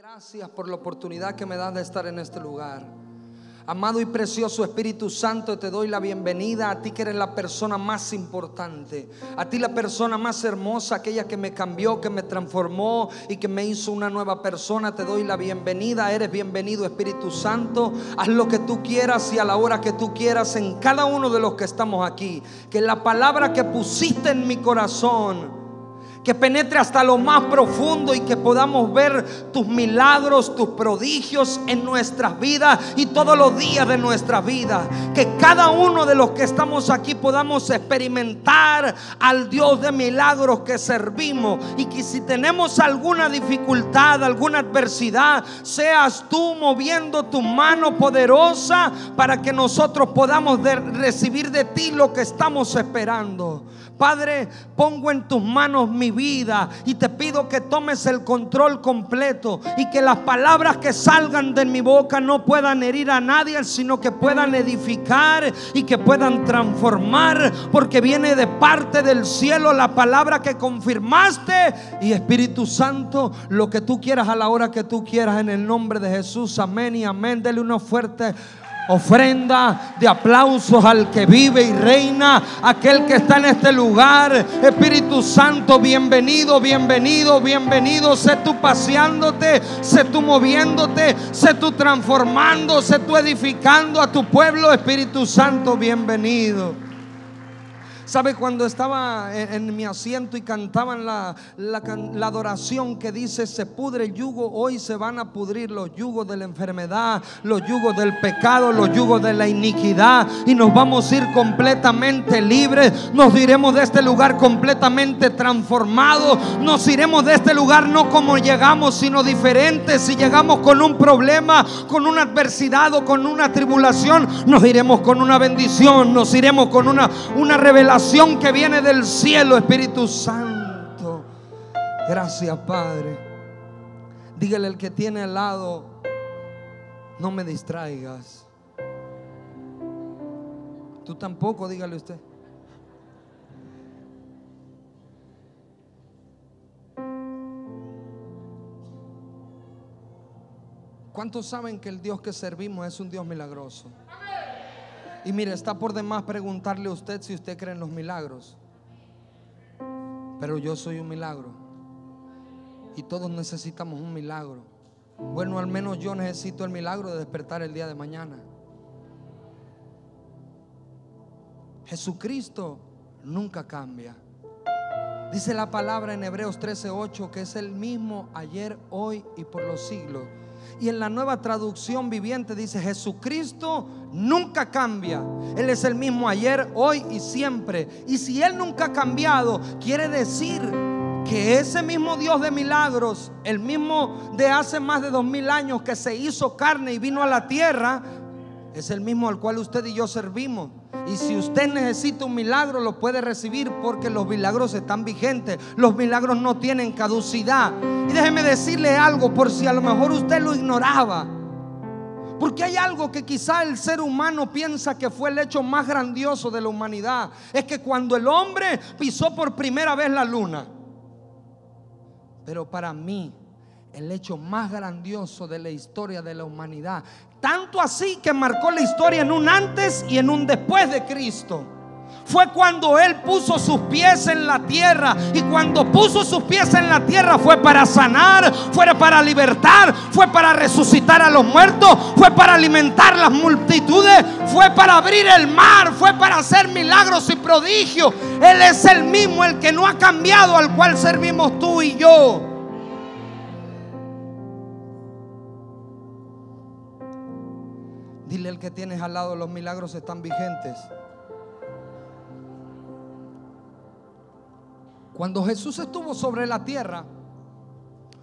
Gracias por la oportunidad que me das de estar en este lugar. Amado y precioso Espíritu Santo, te doy la bienvenida a ti que eres la persona más importante, a ti la persona más hermosa, aquella que me cambió, que me transformó y que me hizo una nueva persona. Te doy la bienvenida, eres bienvenido Espíritu Santo. Haz lo que tú quieras y a la hora que tú quieras en cada uno de los que estamos aquí. Que la palabra que pusiste en mi corazón que penetre hasta lo más profundo y que podamos ver tus milagros, tus prodigios en nuestras vidas y todos los días de nuestra vida. Que cada uno de los que estamos aquí podamos experimentar al Dios de milagros que servimos, y que si tenemos alguna dificultad, alguna adversidad, seas tú moviendo tu mano poderosa para que nosotros podamos recibir de ti lo que estamos esperando. Padre, pongo en tus manos mi vida y te pido que tomes el control completo y que las palabras que salgan de mi boca no puedan herir a nadie, sino que puedan edificar y que puedan transformar, porque viene de parte del cielo la palabra que confirmaste. Y Espíritu Santo, lo que tú quieras a la hora que tú quieras, en el nombre de Jesús, amén y amén. Dele una fuerte ofrenda de aplausos al que vive y reina, aquel que está en este lugar. Espíritu Santo, bienvenido, bienvenido, bienvenido. Sé tú paseándote, sé tú moviéndote, sé tú transformando, sé tú edificando a tu pueblo. Espíritu Santo, bienvenido. ¿Sabe? Cuando estaba en mi asiento y cantaban la adoración que dice: se pudre el yugo, hoy se van a pudrir los yugos de la enfermedad, los yugos del pecado, los yugos de la iniquidad, y nos vamos a ir completamente libres. Nos iremos de este lugar completamente transformados. Nos iremos de este lugar no como llegamos, sino diferentes. Si llegamos con un problema, con una adversidad o con una tribulación, nos iremos con una bendición, nos iremos con una revelación que viene del cielo. Espíritu Santo, gracias Padre. Dígale al que tiene al lado: no me distraigas. Tú tampoco, dígale usted. ¿Cuántos saben que el Dios que servimos es un Dios milagroso? Y mire, está por demás preguntarle a usted si usted cree en los milagros, pero yo soy un milagro y todos necesitamos un milagro. Bueno, al menos yo necesito el milagro de despertar el día de mañana. Jesucristo nunca cambia. Dice la palabra en Hebreos 13:8 que es el mismo ayer, hoy y por los siglos. Y en la Nueva Traducción Viviente dice: Jesucristo nunca cambia. Él es el mismo ayer, hoy y siempre. Y si Él nunca ha cambiado, quiere decir que ese mismo Dios de milagros, el mismo de hace más de 2000 años que se hizo carne y vino a la tierra, es el mismo al cual usted y yo servimos. Y si usted necesita un milagro, lo puede recibir, porque los milagros están vigentes. Los milagros no tienen caducidad. Y déjeme decirle algo, por si a lo mejor usted lo ignoraba, porque hay algo que quizá el ser humano piensa que fue el hecho más grandioso de la humanidad. Es que cuando el hombre pisó por primera vez la luna. Pero para mí, el hecho más grandioso de la historia de la humanidad, tanto así que marcó la historia en un antes y en un después de Cristo, fue cuando Él puso sus pies en la tierra. Y cuando puso sus pies en la tierra fue para sanar, fue para libertar, fue para resucitar a los muertos, fue para alimentar las multitudes, fue para abrir el mar, fue para hacer milagros y prodigios. Él es el mismo, el que no ha cambiado, al cual servimos tú y yo. Dile al que tienes al lado: los milagros están vigentes. Cuando Jesús estuvo sobre la tierra,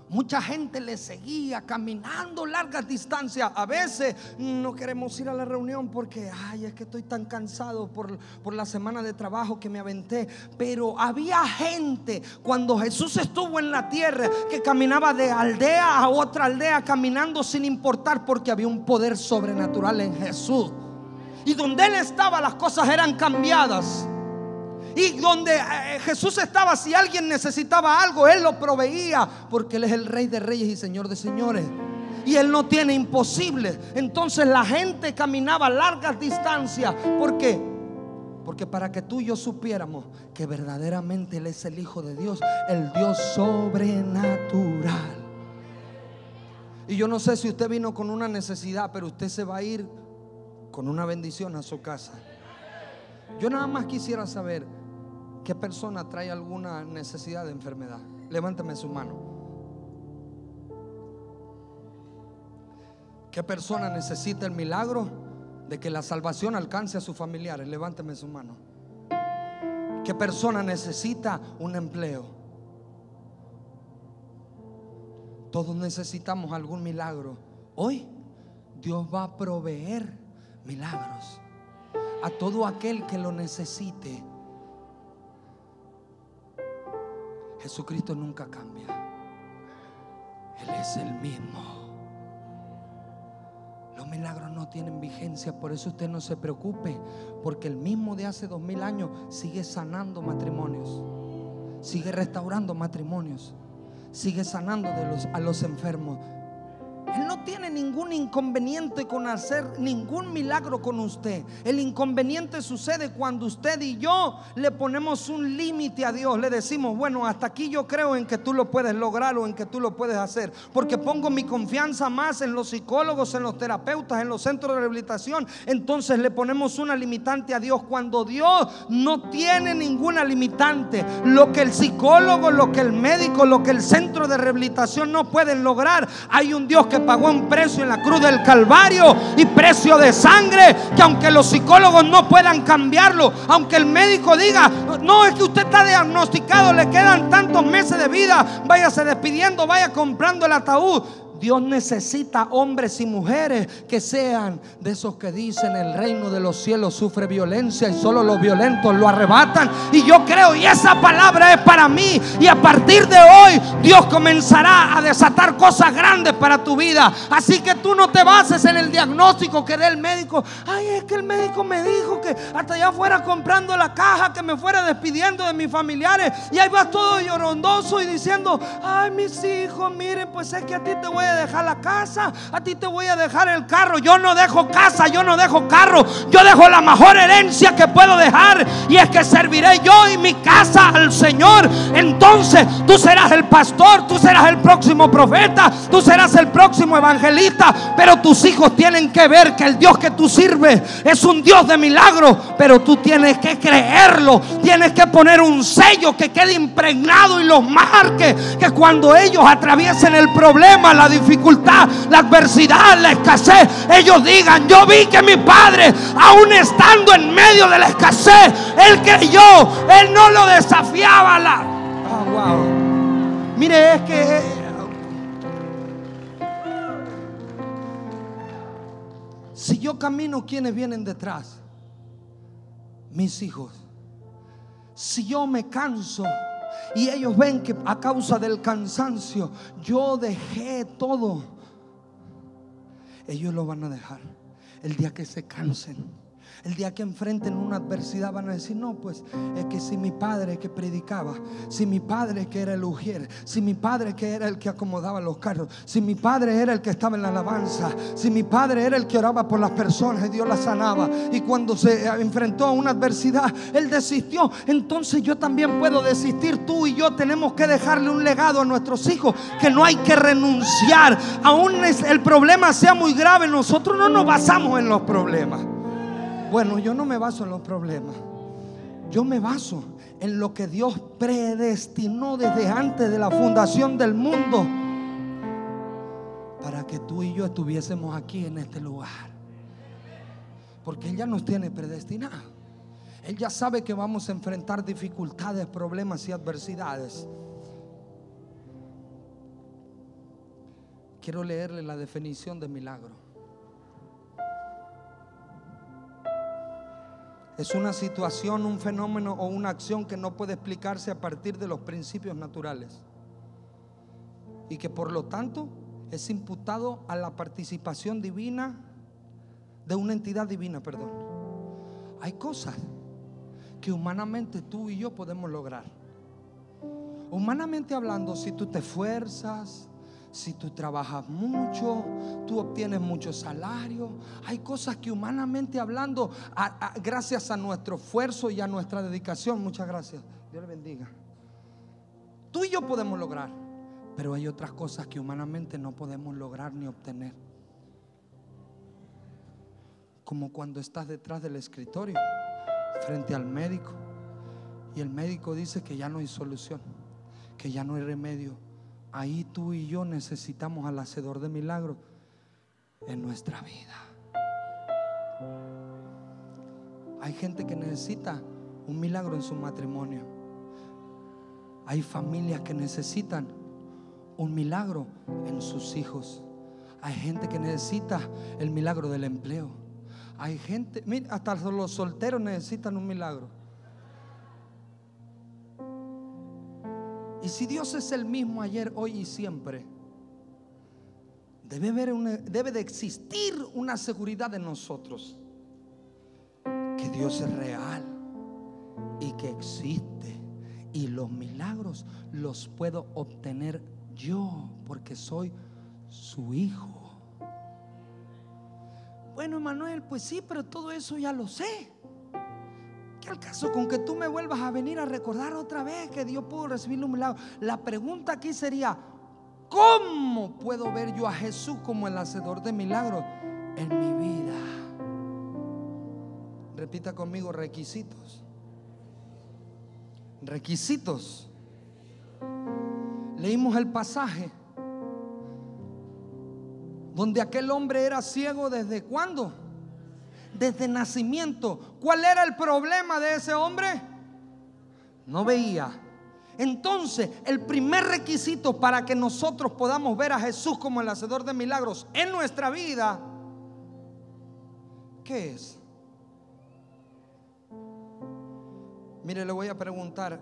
mucha gente le seguía caminando largas distancias. A veces no queremos ir a la reunión porque es que estoy tan cansado por la semana de trabajo que me aventé. Pero había gente cuando Jesús estuvo en la tierra que caminaba de aldea a otra aldea, caminando sin importar, porque había un poder sobrenatural en Jesús. Y donde Él estaba, las cosas eran cambiadas. Y donde Jesús estaba, si alguien necesitaba algo, Él lo proveía, porque Él es el Rey de Reyes y Señor de Señores. Y Él no tiene imposibles. Entonces la gente caminaba largas distancias. ¿Por qué? Porque para que tú y yo supiéramos que verdaderamente Él es el Hijo de Dios, el Dios sobrenatural. Y yo no sé si usted vino con una necesidad, pero usted se va a ir con una bendición a su casa. Yo nada más quisiera saber qué persona trae alguna necesidad de enfermedad. Levánteme su mano. ¿Qué persona necesita el milagro de que la salvación alcance a sus familiares? Levánteme su mano. ¿Qué persona necesita un empleo? Todos necesitamos algún milagro. Hoy Dios va a proveer milagros a todo aquel que lo necesite. Jesucristo nunca cambia. Él es el mismo. Los milagros no tienen vigencia. Por eso usted no se preocupe, porque el mismo de hace 2000 años sigue sanando matrimonios, sigue restaurando matrimonios, sigue sanando a los enfermos. Él no tiene ningún inconveniente con hacer ningún milagro con usted. El inconveniente sucede cuando usted y yo le ponemos un límite a Dios. Le decimos: bueno, hasta aquí yo creo en que tú lo puedes lograr o en que tú lo puedes hacer, porque pongo mi confianza más en los psicólogos, en los terapeutas, en los centros de rehabilitación. Entonces le ponemos una limitante a Dios, cuando Dios no tiene ninguna limitante. Lo que el psicólogo, lo que el médico, lo que el centro de rehabilitación no pueden lograr, hay un Dios que pagó un precio en la cruz del Calvario, y precio de sangre, que aunque los psicólogos no puedan cambiarlo, aunque el médico diga: no, es que usted está diagnosticado, le quedan tantos meses de vida, váyase despidiendo, vaya comprando el ataúd. Dios necesita hombres y mujeres que sean de esos que dicen: el reino de los cielos sufre violencia y solo los violentos lo arrebatan. Y yo creo, y esa palabra es para mí. Y a partir de hoy Dios comenzará a desatar cosas grandes para tu vida. Así que tú no te bases en el diagnóstico que dé el médico. Ay, es que el médico me dijo que hasta allá fuera comprando la caja, que me fuera despidiendo de mis familiares. Y ahí vas todo llorondoso y diciendo: ay, mis hijos, miren, pues es que a ti te voy a dejar la casa, a ti te voy a dejar el carro. Yo no dejo casa, yo no dejo carro, yo dejo la mejor herencia que puedo dejar, y es que serviré yo y mi casa al Señor. Entonces tú serás el pastor, tú serás el próximo profeta, tú serás el próximo evangelista, pero tus hijos tienen que ver que el Dios que tú sirves es un Dios de milagros. Pero tú tienes que creerlo, tienes que poner un sello que quede impregnado y los marque, que cuando ellos atraviesen el problema, la dificultad, la adversidad, la escasez, ellos digan: yo vi que mi padre, aún estando en medio de la escasez, él creyó, él no lo desafiaba. Wow. Mire, es que si yo camino, ¿quiénes vienen detrás? Mis hijos. Si yo me canso y ellos ven que a causa del cansancio yo dejé todo, ellos lo van a dejar. El día que se cansen, el día que enfrenten una adversidad, van a decir: no, pues es que si mi padre que predicaba, si mi padre que era el ujier, si mi padre que era el que acomodaba los carros, si mi padre era el que estaba en la alabanza, si mi padre era el que oraba por las personas y Dios las sanaba, y cuando se enfrentó a una adversidad él desistió, entonces yo también puedo desistir. Tú y yo tenemos que dejarle un legado a nuestros hijos, que no hay que renunciar. Aún el problema sea muy grave, nosotros no nos basamos en los problemas. Bueno, yo no me baso en los problemas, yo me baso en lo que Dios predestinó desde antes de la fundación del mundo, para que tú y yo estuviésemos aquí en este lugar. Porque Él ya nos tiene predestinados. Él ya sabe que vamos a enfrentar dificultades, problemas y adversidades. Quiero leerle la definición de milagro. Es una situación, un fenómeno o una acción que no puede explicarse a partir de los principios naturales, y que por lo tanto es imputado a la participación divina de una entidad divina. Hay cosas que humanamente tú y yo podemos lograr. Humanamente hablando, si tú te esfuerzas, si tú trabajas mucho, tú obtienes mucho salario, hay cosas que humanamente hablando, gracias a nuestro esfuerzo y a nuestra dedicación, muchas gracias, Dios le bendiga, tú y yo podemos lograr. Pero hay otras cosas que humanamente no podemos lograr ni obtener. Como cuando estás detrás del escritorio frente al médico y el médico dice que ya no hay solución, que ya no hay remedio. Ahí tú y yo necesitamos al hacedor de milagros en nuestra vida. Hay gente que necesita un milagro en su matrimonio. Hay familias que necesitan un milagro en sus hijos. Hay gente que necesita el milagro del empleo. Hay gente, mira, hasta los solteros necesitan un milagro. Y si Dios es el mismo ayer, hoy y siempre, debe de existir una seguridad en nosotros, que Dios es real y que existe, y los milagros los puedo obtener yo porque soy su hijo. Bueno, Emanuel, pues sí, pero todo eso ya lo sé. ¿Qué al caso con que tú me vuelvas a venir a recordar otra vez que Dios pudo recibir un milagro? La pregunta aquí sería: ¿cómo puedo ver yo a Jesús como el hacedor de milagros en mi vida? Repita conmigo: requisitos. Requisitos. Leímos el pasaje donde aquel hombre era ciego. ¿Desde cuándo? Desde nacimiento. ¿Cuál era el problema de ese hombre? No veía. Entonces, el primer requisito para que nosotros podamos ver a Jesús como el hacedor de milagros en nuestra vida, ¿qué es? Mire, le voy a preguntar: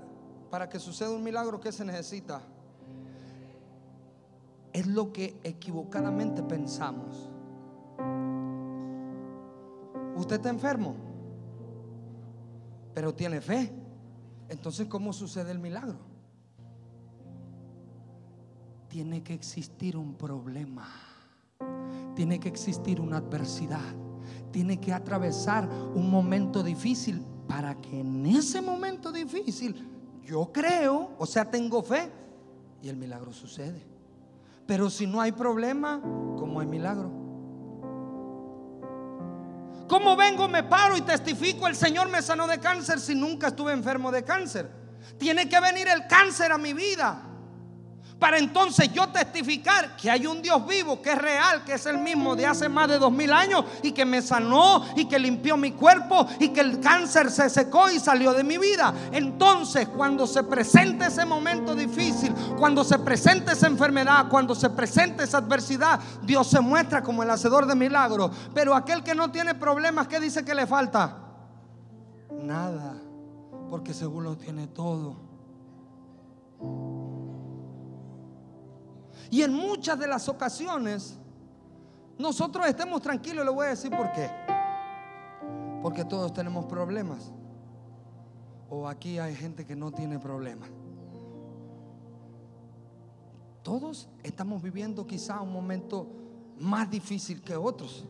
para que suceda un milagro, ¿qué se necesita? Es lo que equivocadamente pensamos. Usted está enfermo, pero tiene fe. Entonces, ¿cómo sucede el milagro? Tiene que existir un problema, tiene que existir una adversidad, tiene que atravesar un momento difícil para que en ese momento difícil yo creo, o sea, tengo fe y el milagro sucede. Pero si no hay problema, ¿cómo hay milagro? ¿Cómo vengo, me paro y testifico: el Señor me sanó de cáncer, si nunca estuve enfermo de cáncer? Tiene que venir el cáncer a mi vida para entonces yo testificar que hay un Dios vivo, que es real, que es el mismo de hace más de 2000 años y que me sanó y que limpió mi cuerpo y que el cáncer se secó y salió de mi vida. Entonces, cuando se presente ese momento difícil, cuando se presente esa enfermedad, cuando se presente esa adversidad, Dios se muestra como el hacedor de milagros. Pero aquel que no tiene problemas, ¿qué dice que le falta? Nada, porque según lo tiene todo. Y en muchas de las ocasiones nosotros estemos tranquilos. Le voy a decir por qué. Porque todos tenemos problemas. O aquí hay gente que no tiene problemas. Todos estamos viviendo quizá un momento más difícil que otros.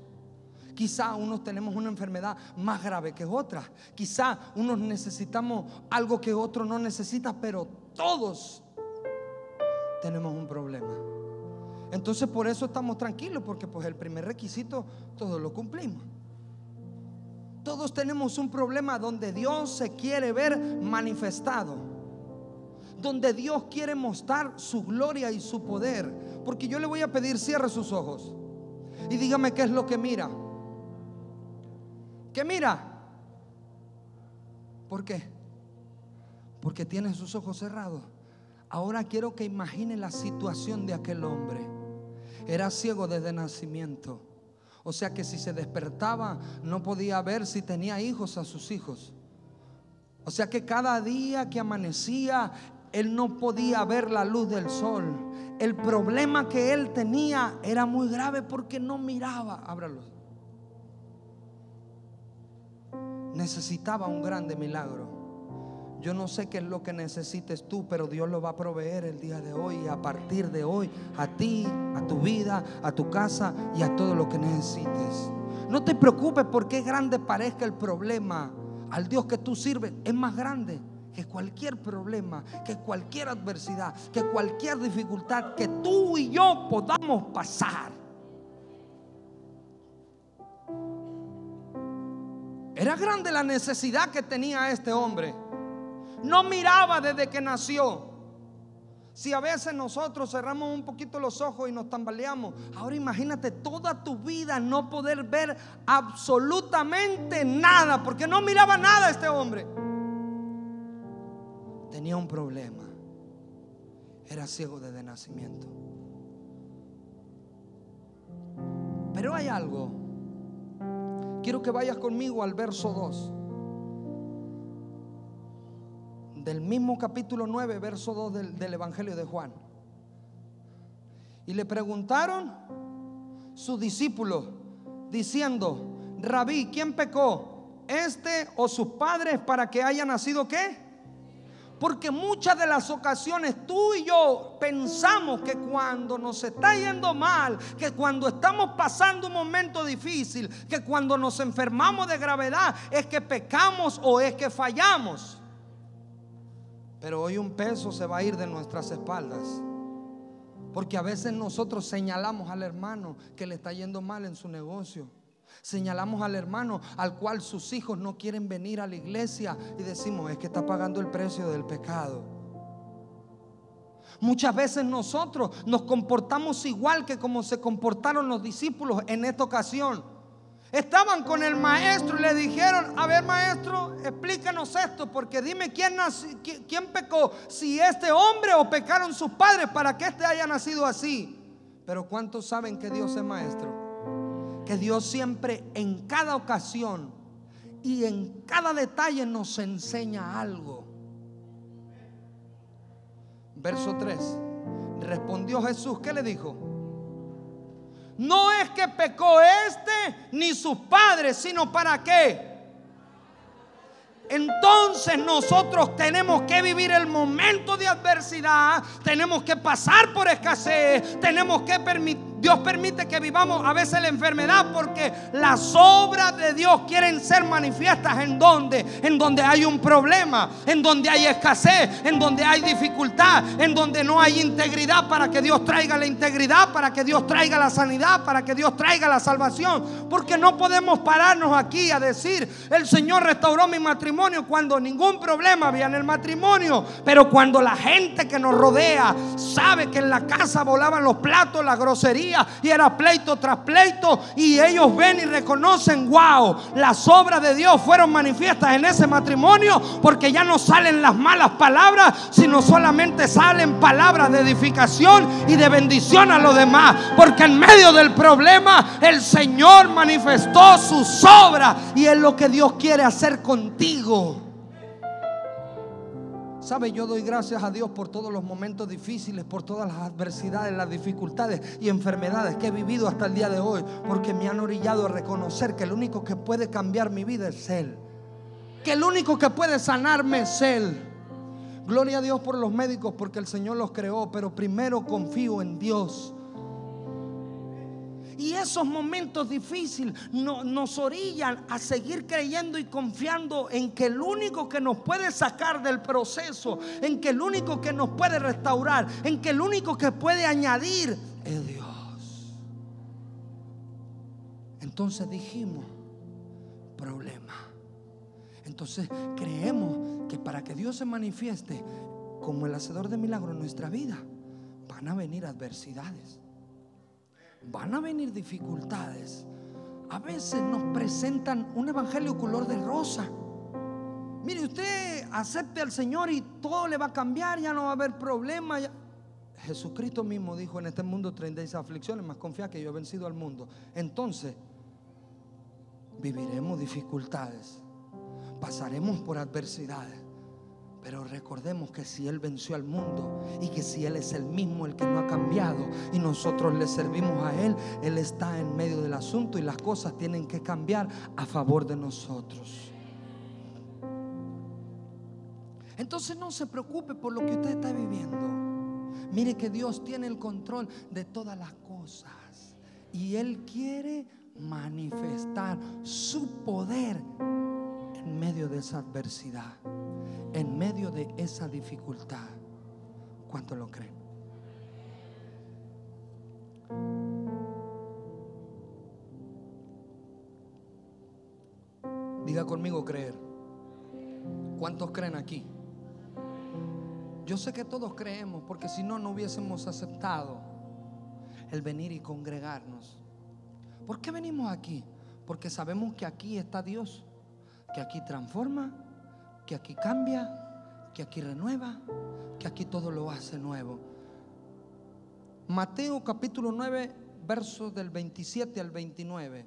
Quizá unos tenemos una enfermedad más grave que otra. Quizá unos necesitamos algo que otro no necesita. Pero todos tenemos un problema. Entonces por eso estamos tranquilos, porque pues el primer requisito todos lo cumplimos. Todos tenemos un problema donde Dios se quiere ver manifestado, donde Dios quiere mostrar su gloria y su poder. Porque yo le voy a pedir: cierre sus ojos y dígame qué es lo que mira. ¿Qué mira? ¿Por qué? Porque tiene sus ojos cerrados. Ahora quiero que imagine la situación de aquel hombre. Era ciego desde nacimiento. O sea que si se despertaba no podía ver si tenía hijos a sus hijos. O sea que cada día que amanecía él no podía ver la luz del sol. El problema que él tenía era muy grave porque no miraba. Ábralos. necesitaba un grande milagro. Yo no sé qué es lo que necesites tú, pero Dios lo va a proveer el día de hoy. Y a partir de hoy, a ti, a tu vida, a tu casa y a todo lo que necesites. No te preocupes por qué grande parezca el problema. Al Dios que tú sirves es más grande que cualquier problema, que cualquier adversidad, que cualquier dificultad que tú y yo podamos pasar. Era grande la necesidad que tenía este hombre. No miraba desde que nació. Si a veces nosotros cerramos un poquito los ojos y nos tambaleamos, ahora imagínate toda tu vida no poder ver absolutamente nada, porque no miraba nada este hombre. Tenía un problema. Era ciego desde nacimiento. Pero hay algo. Quiero que vayas conmigo al verso 2 del mismo capítulo 9, verso 2 del Evangelio de Juan. Y le preguntaron sus discípulos diciendo: Rabí, ¿quién pecó, este o sus padres, para que haya nacido qué? Porque muchas de las ocasiones tú y yo pensamos que cuando nos está yendo mal, que cuando estamos pasando un momento difícil, que cuando nos enfermamos de gravedad, es que pecamos o es que fallamos. Pero hoy un peso se va a ir de nuestras espaldas, porque a veces nosotros señalamos al hermano que le está yendo mal en su negocio. Señalamos al hermano al cual sus hijos no quieren venir a la iglesia y decimos: es que está pagando el precio del pecado. Muchas veces nosotros nos comportamos igual que como se comportaron los discípulos en esta ocasión. Estaban con el maestro y le dijeron: a ver, maestro, explícanos esto, porque dime quién pecó, si este hombre o pecaron sus padres para que este haya nacido así. Pero ¿cuántos saben que Dios es maestro? Que Dios siempre, en cada ocasión y en cada detalle, nos enseña algo. Verso 3. Respondió Jesús, ¿qué le dijo? No es que pecó este ni sus padres, sino ¿para qué? Entonces nosotros tenemos que vivir el momento de adversidad, tenemos que pasar por escasez, tenemos que Dios permite que vivamos a veces la enfermedad, porque las obras de Dios quieren ser manifiestas en donde hay un problema, en donde hay escasez, en donde hay dificultad, en donde no hay integridad, para que Dios traiga la integridad, para que Dios traiga la sanidad, para que Dios traiga la salvación. Porque no podemos pararnos aquí a decir: el Señor restauró mi matrimonio, cuando ningún problema había en el matrimonio. Pero cuando la gente que nos rodea sabe que en la casa volaban los platos, la grosería, y era pleito tras pleito, y ellos ven y reconocen: wow, las obras de Dios fueron manifiestas en ese matrimonio, porque ya no salen las malas palabras, sino solamente salen palabras de edificación y de bendición a los demás, porque en medio del problema el Señor manifestó sus obras, y es lo que Dios quiere hacer contigo. ¿Sabe? Yo doy gracias a Dios por todos los momentos difíciles, por todas las adversidades, las dificultades y enfermedades que he vivido hasta el día de hoy, porque me han orillado a reconocer que el único que puede cambiar mi vida es Él, que el único que puede sanarme es Él. Gloria a Dios por los médicos, porque el Señor los creó, pero primero confío en Dios. Y esos momentos difíciles nos orillan a seguir creyendo y confiando en que el único que nos puede sacar del proceso, en que el único que nos puede restaurar, en que el único que puede añadir es Dios. Entonces dijimos: problema. Entonces creemos que para que Dios se manifieste como el hacedor de milagros en nuestra vida, van a venir adversidades, van a venir dificultades. A veces nos presentan un evangelio color de rosa. Mire, usted acepte al Señor y todo le va a cambiar, ya no va a haber problema. Jesucristo mismo dijo: en este mundo tendréis aflicciones, mas confiad que yo he vencido al mundo. Entonces viviremos dificultades, pasaremos por adversidades, pero recordemos que si Él venció al mundo, y que si Él es el mismo, el que no ha cambiado, y nosotros le servimos a Él, Él está en medio del asunto, y las cosas tienen que cambiar a favor de nosotros. Entonces no se preocupe por lo que usted está viviendo. Mire que Dios tiene el control de todas las cosas y Él quiere manifestar su poder en medio de esa adversidad, en medio de esa dificultad. ¿Cuánto lo creen? Diga conmigo creer. ¿Cuántos creen aquí? Yo sé que todos creemos, porque si no, no hubiésemos aceptado el venir y congregarnos. ¿Por qué venimos aquí? Porque sabemos que aquí está Dios, que aquí transforma, que aquí cambia, que aquí renueva, que aquí todo lo hace nuevo. Mateo capítulo 9, versos del 27 al 29.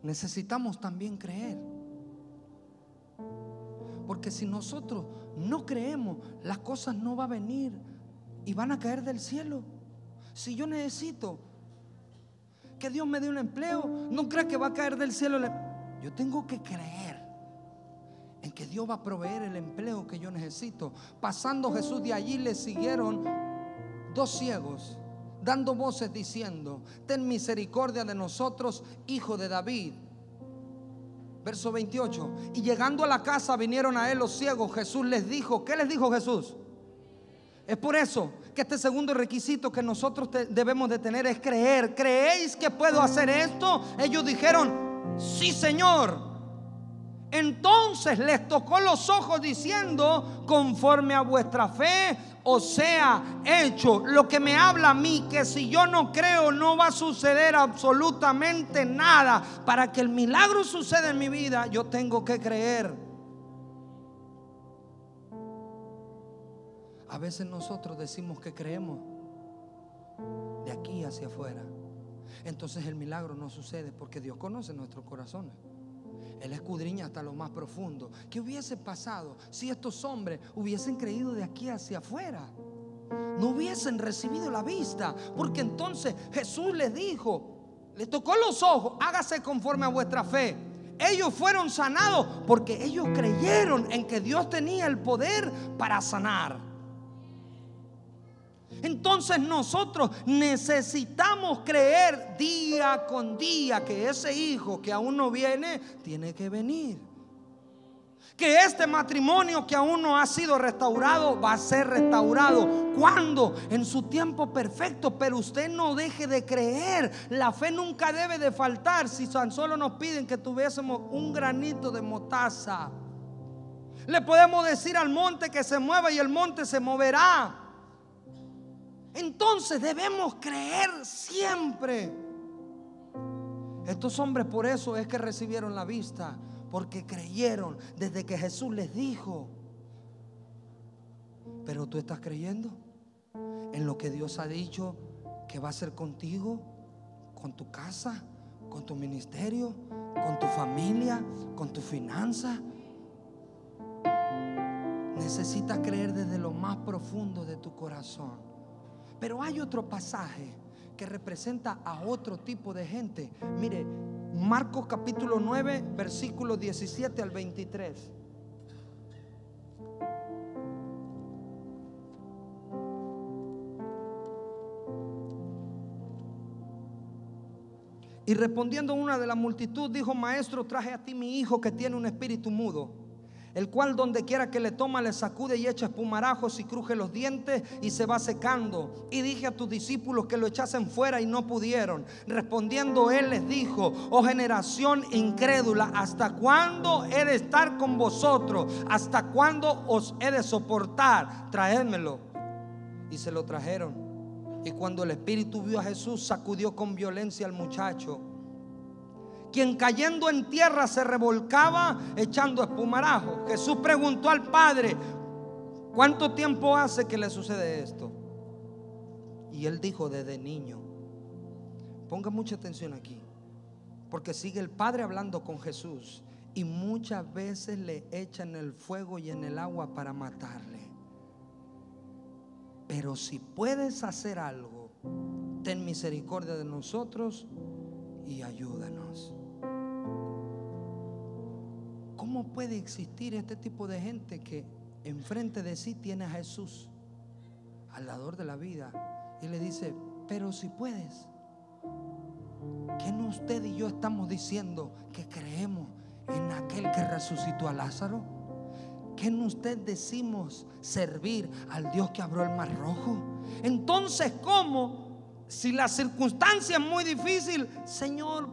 Necesitamos también creer. Porque si nosotros no creemos, las cosas no van a venir y van a caer del cielo. Si yo necesito que Dios me dé un empleo, no crea que va a caer del cielo. Yo tengo que creer en que Dios va a proveer el empleo que yo necesito. Pasando Jesús de allí, le siguieron dos ciegos, dando voces diciendo: ten misericordia de nosotros, hijo de David. Verso 28. Y llegando a la casa vinieron a él los ciegos. Jesús les dijo, ¿qué les dijo Jesús? Es por eso que este segundo requisito que nosotros debemos de tener es creer. ¿Creéis que puedo hacer esto? Ellos dijeron, sí, Señor. Entonces les tocó los ojos diciendo, conforme a vuestra fe os sea hecho. Lo que me habla a mí, que si yo no creo no va a suceder absolutamente nada. Para que el milagro suceda en mi vida, yo tengo que creer. A veces nosotros decimos que creemos de aquí hacia afuera. Entonces el milagro no sucede, porque Dios conoce nuestros corazones. Él escudriña hasta lo más profundo. ¿Qué hubiese pasado si estos hombres hubiesen creído de aquí hacia afuera? No hubiesen recibido la vista, porque entonces Jesús les dijo, les tocó los ojos, hágase conforme a vuestra fe. Ellos fueron sanados porque ellos creyeron en que Dios tenía el poder para sanar. Entonces nosotros necesitamos creer día con día que ese hijo que aún no viene tiene que venir, que este matrimonio que aún no ha sido restaurado va a ser restaurado. ¿Cuándo? En su tiempo perfecto. Pero usted no deje de creer. La fe nunca debe de faltar. Si tan solo nos piden que tuviésemos un granito de mostaza, le podemos decir al monte que se mueva y el monte se moverá. Entonces debemos creer siempre. Estos hombres por eso es que recibieron la vista, porque creyeron desde que Jesús les dijo. Pero tú estás creyendo en lo que Dios ha dicho que va a hacer contigo, con tu casa, con tu ministerio, con tu familia, con tu finanza. Necesitas creer desde lo más profundo de tu corazón. Pero hay otro pasaje que representa a otro tipo de gente. Mire, Marcos capítulo 9, versículos 17 al 23. Y respondiendo una de la multitud dijo: maestro, traje a ti mi hijo que tiene un espíritu mudo, el cual donde quiera que le toma le sacude y echa espumarajos y cruje los dientes y se va secando. Y dije a tus discípulos que lo echasen fuera y no pudieron. Respondiendo él les dijo: oh generación incrédula, ¿hasta cuándo he de estar con vosotros? ¿Hasta cuándo os he de soportar? Traédmelo. Y se lo trajeron. Y cuando el espíritu vio a Jesús, sacudió con violencia al muchacho, quien cayendo en tierra se revolcaba echando espumarajo. Jesús preguntó al padre: ¿cuánto tiempo hace que le sucede esto? Y él dijo: desde niño. Ponga mucha atención aquí, porque sigue el padre hablando con Jesús. Y muchas veces le echan el fuego y en el agua para matarle. Pero si puedes hacer algo, ten misericordia de nosotros y ayúdanos. ¿cómo puede existir este tipo de gente que enfrente de sí tiene a Jesús, al dador de la vida, y le dice, pero si puedes? ¿Qué no usted y yo estamos diciendo que creemos en aquel que resucitó a Lázaro? ¿Qué no usted decimos servir al Dios que abrió el mar rojo? Entonces, ¿cómo? Si la circunstancia es muy difícil, Señor,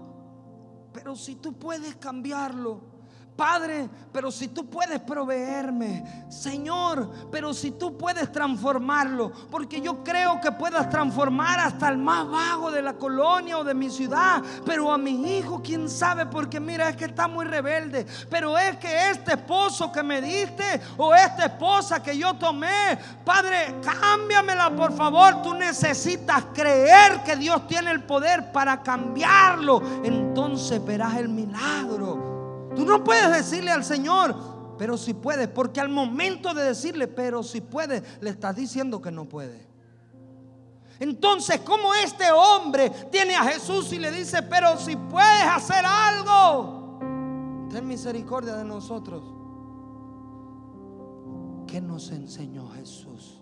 pero si tú puedes cambiarlo. Padre, pero si tú puedes proveerme. Señor, pero si tú puedes transformarlo, porque yo creo que puedas transformar hasta el más vago de la colonia o de mi ciudad. Pero a mi hijo, quién sabe, porque mira, es que está muy rebelde. Pero es que este esposo que me diste, o esta esposa que yo tomé, Padre, cámbiamela por favor. Tú necesitas creer que Dios tiene el poder para cambiarlo. Entonces verás el milagro. Tú no puedes decirle al Señor, pero si puedes, porque al momento de decirle, pero si puedes, le estás diciendo que no puede. Entonces, ¿cómo este hombre tiene a Jesús y le dice, pero si puedes hacer algo? Ten misericordia de nosotros. ¿Qué nos enseñó Jesús?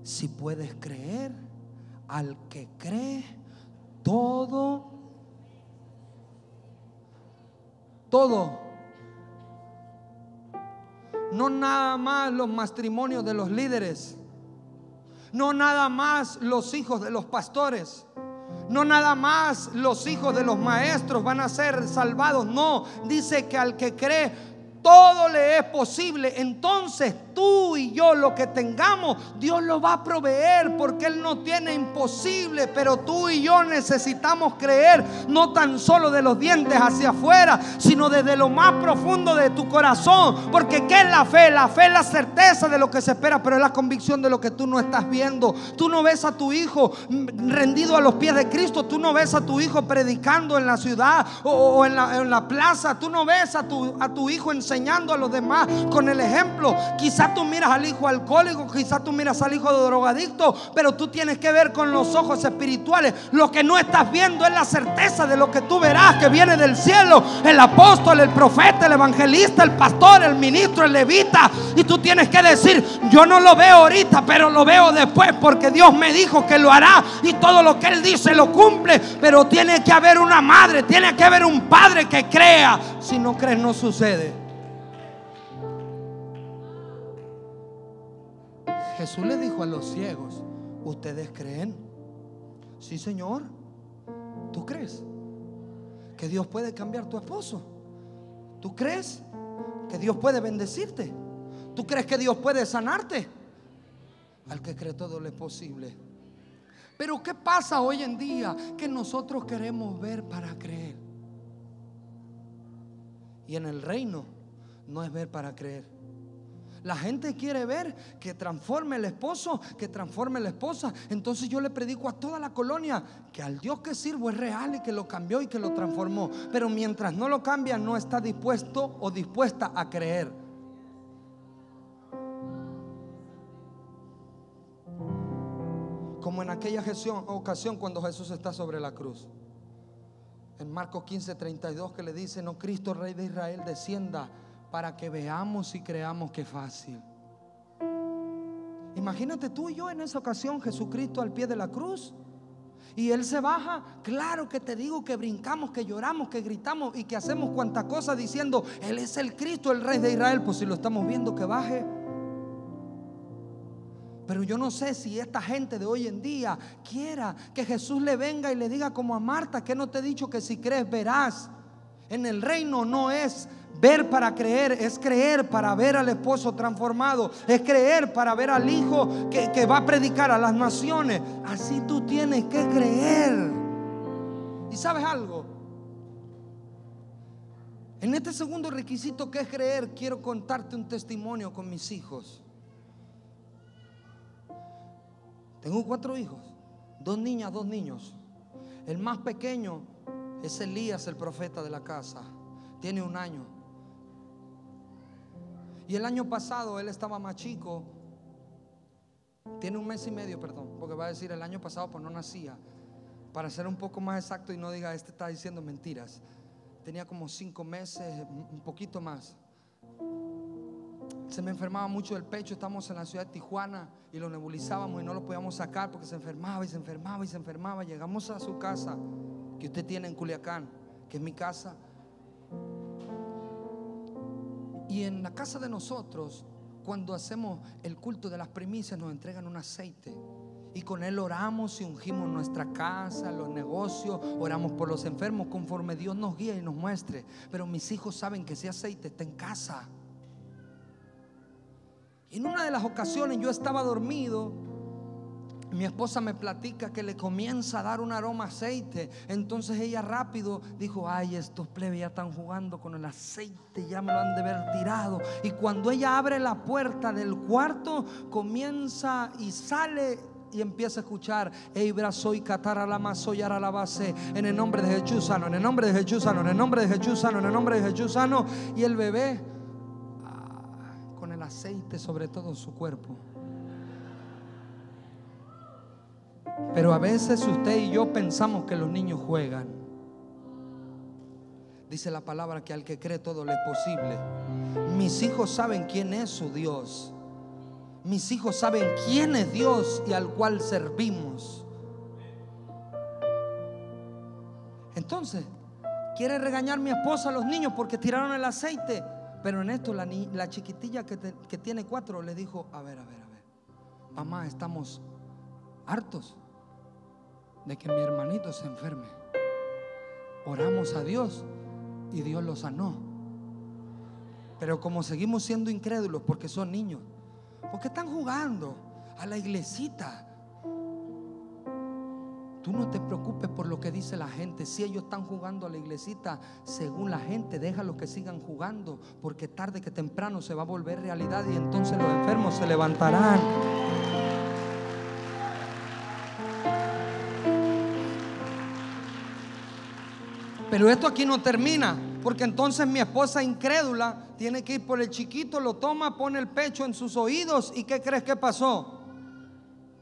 Si puedes creer, al que cree, todo. No nada más los matrimonios de los líderes, no nada más los hijos de los pastores, no nada más los hijos de los maestros van a ser salvados. No, dice que al que cree todo le es posible. Entonces tú y yo, lo que tengamos, Dios lo va a proveer, porque Él no tiene imposible. Pero tú y yo necesitamos creer, no tan solo de los dientes hacia afuera, sino desde lo más profundo de tu corazón. Porque ¿qué es la fe? La fe es la certeza de lo que se espera, pero es la convicción de lo que tú no estás viendo. Tú no ves a tu hijo rendido a los pies de Cristo. Tú no ves a tu hijo predicando en la ciudad o en la plaza. Tú no ves a tu hijo enseñando a los demás con el ejemplo. Quizás tú miras al hijo alcohólico, quizás tú miras al hijo de drogadicto, pero tú tienes que ver con los ojos espirituales. Lo que no estás viendo es la certeza de lo que tú verás, que viene del cielo: el apóstol, el profeta, el evangelista, el pastor, el ministro, el levita. Y tú tienes que decir, yo no lo veo ahorita, pero lo veo después, porque Dios me dijo que lo hará, y todo lo que Él dice lo cumple. Pero tiene que haber una madre, tiene que haber un padre que crea. Si no crees, no sucede. Jesús le dijo a los ciegos, ¿ustedes creen? Sí, Señor. ¿Tú crees que Dios puede cambiar tu esposo? ¿Tú crees que Dios puede bendecirte? ¿Tú crees que Dios puede sanarte? Al que cree todo le es posible. Pero ¿qué pasa hoy en día? Que nosotros queremos ver para creer. Y en el reino no es ver para creer. La gente quiere ver que transforme el esposo, que transforme la esposa. Entonces yo le predico a toda la colonia que al Dios que sirvo es real y que lo cambió y que lo transformó. Pero mientras no lo cambia, no está dispuesto o dispuesta a creer. Como en aquella ocasión cuando Jesús está sobre la cruz, en Marcos 15:32, que le dice, no, Cristo Rey de Israel descienda para que veamos y creamos que fácil. Imagínate tú y yo en esa ocasión, Jesucristo al pie de la cruz, y Él se baja. Claro que te digo que brincamos, que lloramos, que gritamos y que hacemos cuantas cosas diciendo, Él es el Cristo, el Rey de Israel. Pues si lo estamos viendo que baje. Pero yo no sé si esta gente de hoy en día quiera que Jesús le venga y le diga como a Marta, que no te he dicho que si crees verás. En el reino no es ver para creer, es creer para ver al esposo transformado, es creer para ver al hijo que va a predicar a las naciones. Así tú tienes que creer. ¿Y sabes algo? En este segundo requisito, que es creer, quiero contarte un testimonio con mis hijos. Tengo 4 hijos, 2 niñas, 2 niños. El más pequeño es Elías, el profeta de la casa. Tiene 1 año. Y el año pasado él estaba más chico. Tiene 1 mes y medio, perdón, porque va a decir el año pasado pues no nacía. Para ser un poco más exacto y no diga, este está diciendo mentiras. tenía como 5 meses, un poquito más. Se me enfermaba mucho del pecho. Estábamos en la ciudad de Tijuana y lo nebulizábamos y no lo podíamos sacar porque se enfermaba y se enfermaba y se enfermaba. Llegamos a su casa que usted tiene en Culiacán, que es mi casa. Y en la casa de nosotros, cuando hacemos el culto de las primicias, nos entregan un aceite y con él oramos y ungimos nuestra casa, los negocios, oramos por los enfermos conforme Dios nos guía y nos muestre. Pero mis hijos saben que ese aceite está en casa. Y en una de las ocasiones yo estaba dormido. Mi esposa me platica que le comienza a dar un aroma a aceite. Entonces ella rápido dijo: ay, estos plebes ya están jugando con el aceite, ya me lo han de haber tirado. Y cuando ella abre la puerta del cuarto, comienza y sale y empieza a escuchar: Eibra soy catara la soy ara la base, en el nombre de Jesús sano, en el nombre de Jesús sano, en el nombre de Jesús sano, en el nombre de Jesús sano. Y el bebé con el aceite sobre todo su cuerpo. Pero a veces usted y yo pensamos que los niños juegan. Dice la palabra que al que cree todo le es posible. Mis hijos saben quién es su Dios. Mis hijos saben quién es Dios y al cual servimos. Entonces, quiere regañar mi esposa a los niños porque tiraron el aceite. Pero en esto la chiquitilla que tiene 4 le dijo: a ver, mamá, estamos hartos de que mi hermanito se enferme. Oramos a Dios y Dios lo sanó. Pero como seguimos siendo incrédulos porque son niños, porque están jugando a la iglesita, tú no te preocupes por lo que dice la gente. Si ellos están jugando a la iglesita según la gente, déjalos que sigan jugando, porque tarde que temprano se va a volver realidad y entonces los enfermos se levantarán. Pero esto aquí no termina, porque entonces mi esposa incrédula tiene que ir por el chiquito, lo toma, pone el pecho en sus oídos. ¿Y qué crees que pasó?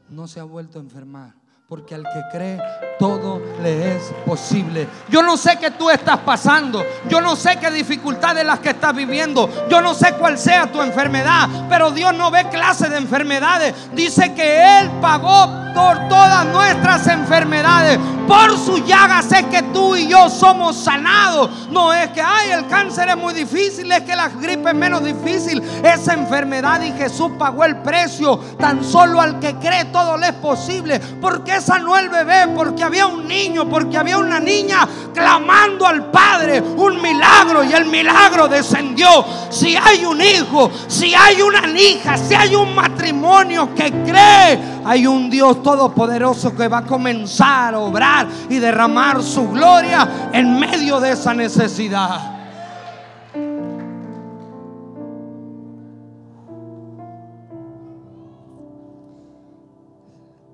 No se ha vuelto a enfermar, porque al que cree todo le es posible. Yo no sé qué tú estás pasando, yo no sé qué dificultades las que estás viviendo, yo no sé cuál sea tu enfermedad, pero Dios no ve clase de enfermedades. Dice que Él pagó por todas nuestras enfermedades. Por su llaga sé que tú y yo somos sanados. No es que el cáncer es muy difícil, es que la gripe es menos difícil. Esa enfermedad y Jesús pagó el precio. Tan solo al que cree todo le es posible. Porque sanó el bebé, porque había un niño, porque había una niña clamando al Padre un milagro, y el milagro descendió. Si hay un hijo, si hay una hija, si hay un matrimonio que cree, hay un Dios todopoderoso que va a comenzar a obrar y derramar su gloria en medio de esa necesidad.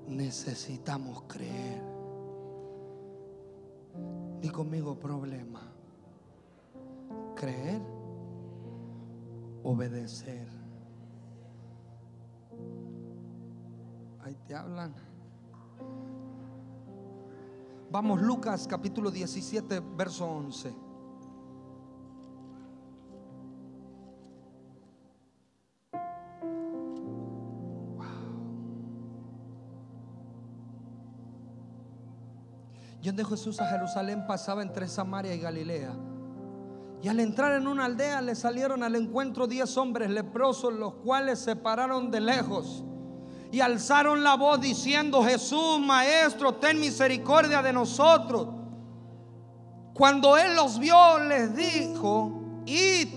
Necesitamos creer. Di conmigo: problema, creer, obedecer. Ahí te hablan. Vamos, Lucas capítulo 17, verso 11. Wow. Yendo Jesús a Jerusalén, pasaba entre Samaria y Galilea. Y al entrar en una aldea, le salieron al encuentro 10 hombres leprosos, los cuales se pararon de lejos y alzaron la voz diciendo: Jesús, Maestro, ten misericordia de nosotros. Cuando Él los vio, les dijo: id,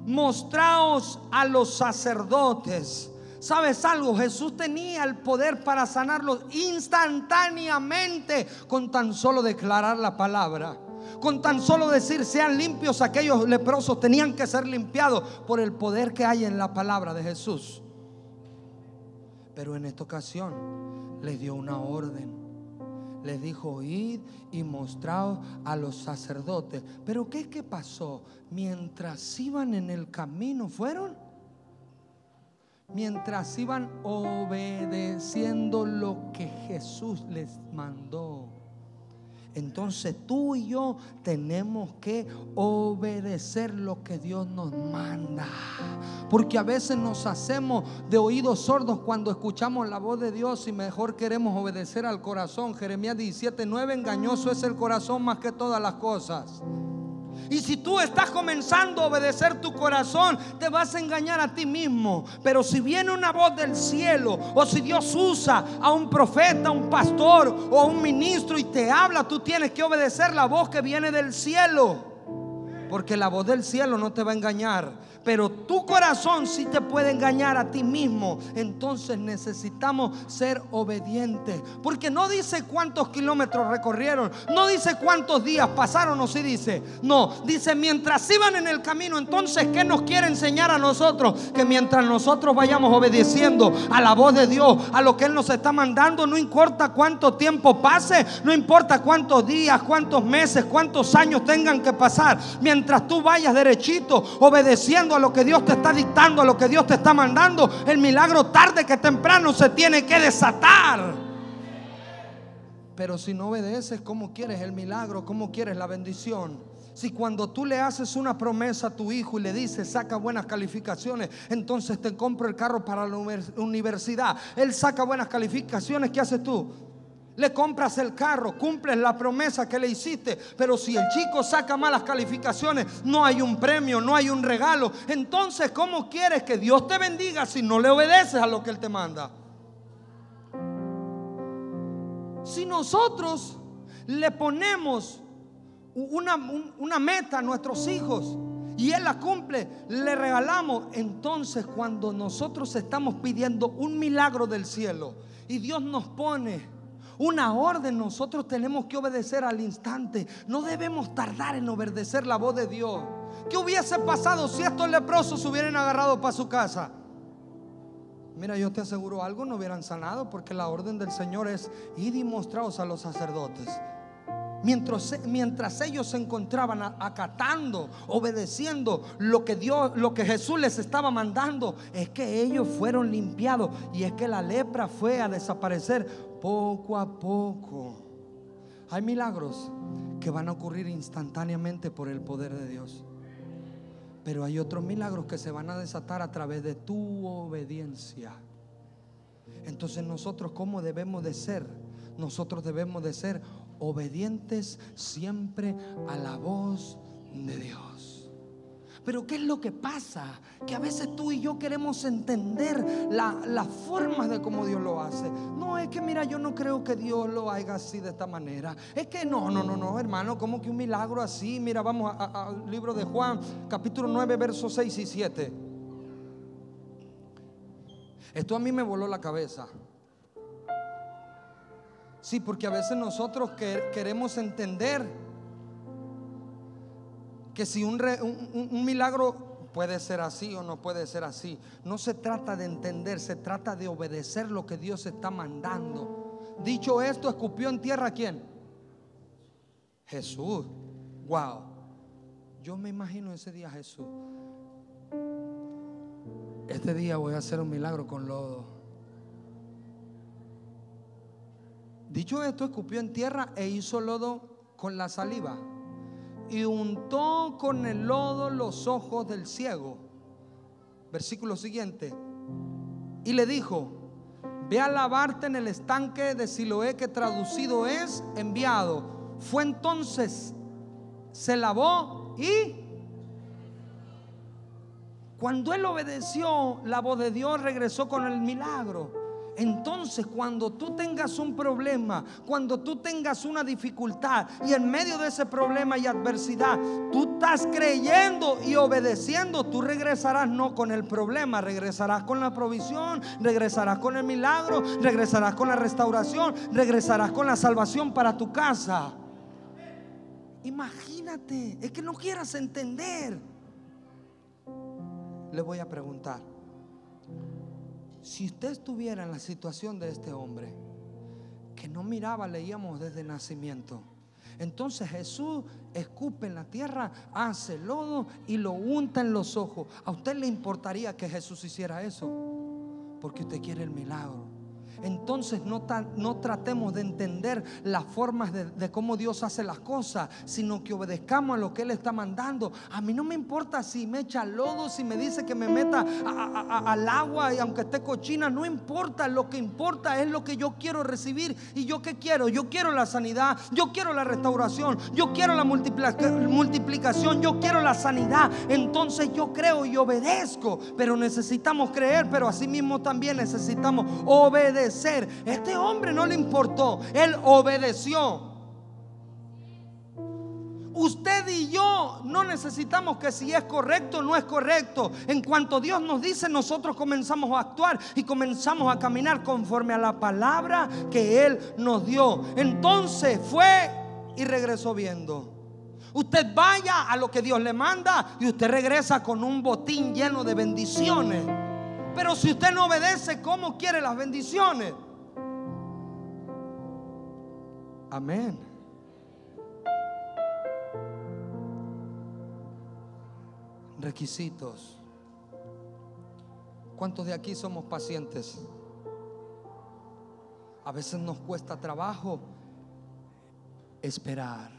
mostraos a los sacerdotes. ¿Sabes algo? Jesús tenía el poder para sanarlos instantáneamente con tan solo declarar la palabra. Con tan solo decir: sean limpios aquellos leprosos, tenían que ser limpiados por el poder que hay en la palabra de Jesús. Pero en esta ocasión les dio una orden. Les dijo: id y mostraos a los sacerdotes. Pero ¿qué pasó? Mientras iban en el camino, mientras iban obedeciendo lo que Jesús les mandó, Entonces tú y yo tenemos que obedecer lo que Dios nos manda, porque a veces nos hacemos de oídos sordos cuando escuchamos la voz de Dios y mejor queremos obedecer al corazón. Jeremías 17:9: engañoso es el corazón más que todas las cosas. Y si tú estás comenzando a obedecer tu corazón, te vas a engañar a ti mismo. Pero si viene una voz del cielo, o si Dios usa a un profeta, a un pastor o a un ministro y te habla, tú tienes que obedecer la voz que viene del cielo, porque la voz del cielo no te va a engañar, pero tu corazón sí te puede engañar a ti mismo. Entonces necesitamos ser obedientes, porque no dice cuántos kilómetros recorrieron, no dice cuántos días pasaron, o si dice, no, dice mientras iban en el camino. Entonces, ¿qué nos quiere enseñar a nosotros? Que mientras nosotros vayamos obedeciendo a la voz de Dios, a lo que Él nos está mandando, no importa cuánto tiempo pase, no importa cuántos días, cuántos meses, cuántos años tengan que pasar, mientras tú vayas derechito obedeciendo a lo que Dios te está dictando, a lo que Dios te está mandando, el milagro tarde que temprano se tiene que desatar. Pero si no obedeces, ¿cómo quieres el milagro? ¿Cómo quieres la bendición? Si cuando tú le haces una promesa a tu hijo y le dices saca buenas calificaciones, entonces te compro el carro para la universidad, él saca buenas calificaciones, ¿qué haces tú? Le compras el carro, cumples la promesa que le hiciste. Pero si el chico saca malas calificaciones, no hay un premio, no hay un regalo. Entonces, ¿cómo quieres que Dios te bendiga si no le obedeces a lo que Él te manda? Si nosotros le ponemos una meta a nuestros hijos y Él la cumple, le regalamos. Entonces, cuando nosotros estamos pidiendo un milagro del cielo y Dios nos pone una orden, nosotros tenemos que obedecer al instante. No debemos tardar en obedecer la voz de Dios. ¿Qué hubiese pasado si estos leprosos se hubieran agarrado para su casa? Mira, yo te aseguro algo, no hubieran sanado, porque la orden del Señor es id y mostraos a los sacerdotes. Mientras ellos se encontraban acatando, obedeciendo lo que Jesús les estaba mandando, es que ellos fueron limpiados, y es que la lepra fue a desaparecer poco a poco. Hay milagros que van a ocurrir instantáneamente por el poder de Dios, pero hay otros milagros que se van a desatar a través de tu obediencia. Entonces nosotros, ¿cómo debemos de ser? Nosotros debemos de ser obedientes siempre a la voz de Dios. Pero ¿qué es lo que pasa? Que a veces tú y yo queremos entender las formas de cómo Dios lo hace. No, es que mira, yo no creo que Dios lo haga así, de esta manera. Es que no, hermano, como que un milagro así. Mira, vamos al libro de Juan, capítulo 9, versos 6 y 7. Esto a mí me voló la cabeza. Sí, porque a veces nosotros queremos entender que si un milagro puede ser así o no puede ser así. No se trata de entender, se trata de obedecer lo que Dios está mandando. Dicho esto, escupió en tierra, ¿quién? Jesús. Wow. Yo me imagino ese día Jesús: este día voy a hacer un milagro con lodo. Dicho esto, escupió en tierra e hizo lodo con la saliva y untó con el lodo los ojos del ciego. Versículo siguiente: y le dijo, ve a lavarte en el estanque de Siloé, que traducido es enviado. Fue entonces, se lavó, y cuando él obedeció la voz de Dios, regresó con el milagro. Entonces, cuando tú tengas un problema, cuando tú tengas una dificultad, y en medio de ese problema y adversidad tú estás creyendo y obedeciendo, tú regresarás no con el problema, regresarás con la provisión, regresarás con el milagro, regresarás con la restauración, regresarás con la salvación para tu casa. Imagínate, es que no quieras entender. Le voy a preguntar: si usted estuviera en la situación de este hombre, que no miraba, leíamos desde nacimiento, entonces Jesús escupe en la tierra, hace lodo y lo unta en los ojos. ¿A usted le importaría que Jesús hiciera eso? Porque usted quiere el milagro. entonces no tratemos de entender las formas de cómo Dios hace las cosas, sino que obedezcamos a lo que Él está mandando. A mí no me importa si me echa lodo, si me dice que me meta al agua y aunque esté cochina, no importa. Lo que importa es lo que yo quiero recibir. ¿Y yo qué quiero? Yo quiero la sanidad, yo quiero la restauración, yo quiero la multiplicación, yo quiero la sanidad. Entonces yo creo y obedezco. Pero necesitamos creer, pero asimismo también necesitamos obedecer. Este hombre no le importó, él obedeció. Usted y yo no necesitamos que si es correcto o no es correcto. En cuanto Dios nos dice, nosotros comenzamos a actuar y comenzamos a caminar conforme a la palabra que Él nos dio. Entonces fue y regresó viendo. Usted vaya a lo que Dios le manda y usted regresa con un botín lleno de bendiciones. Pero si usted no obedece, ¿cómo quiere las bendiciones? Amén. Requisitos. ¿Cuántos de aquí somos pacientes? A veces nos cuesta trabajo esperar.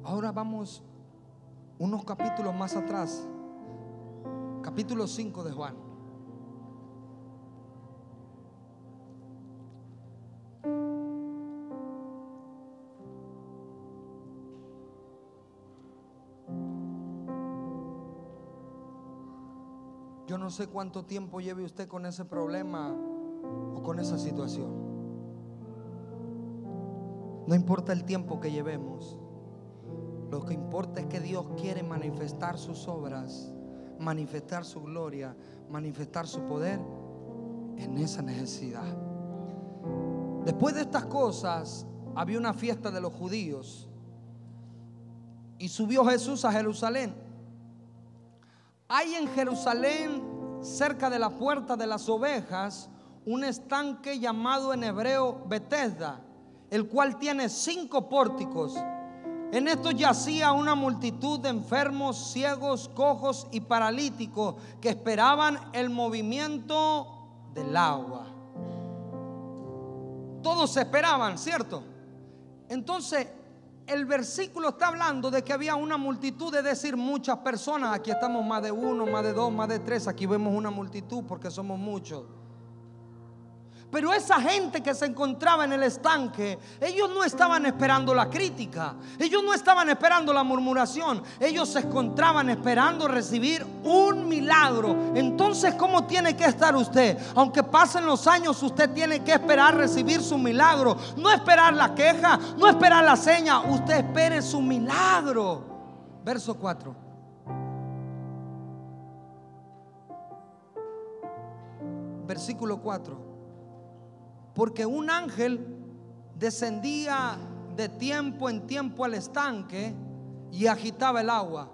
Ahora vamos unos capítulos más atrás. Capítulo 5 de Juan. Yo no sé cuánto tiempo lleve usted con ese problema o con esa situación. No importa el tiempo que llevemos. Lo que importa es que Dios quiere manifestar sus obras, manifestar su gloria, manifestar su poder en esa necesidad. Después de estas cosas, había una fiesta de los judíos y subió Jesús a Jerusalén. Hay en Jerusalén, cerca de la puerta de las ovejas, un estanque llamado en hebreo Betesda, el cual tiene 5 pórticos. En esto yacía una multitud de enfermos, ciegos, cojos y paralíticos que esperaban el movimiento del agua. Todos esperaban, ¿cierto? Entonces el versículo está hablando de que había una multitud, es decir, muchas personas. Aquí estamos más de 1, más de 2, más de 3. Aquí vemos una multitud porque somos muchos. Pero esa gente que se encontraba en el estanque, ellos no estaban esperando la crítica, ellos no estaban esperando la murmuración, ellos se encontraban esperando recibir un milagro. Entonces, ¿cómo tiene que estar usted? Aunque pasen los años, usted tiene que esperar recibir su milagro. No esperar la queja, no esperar la seña, usted espere su milagro. Verso 4. Versículo 4. Porque un ángel descendía de tiempo en tiempo al estanque y agitaba el agua.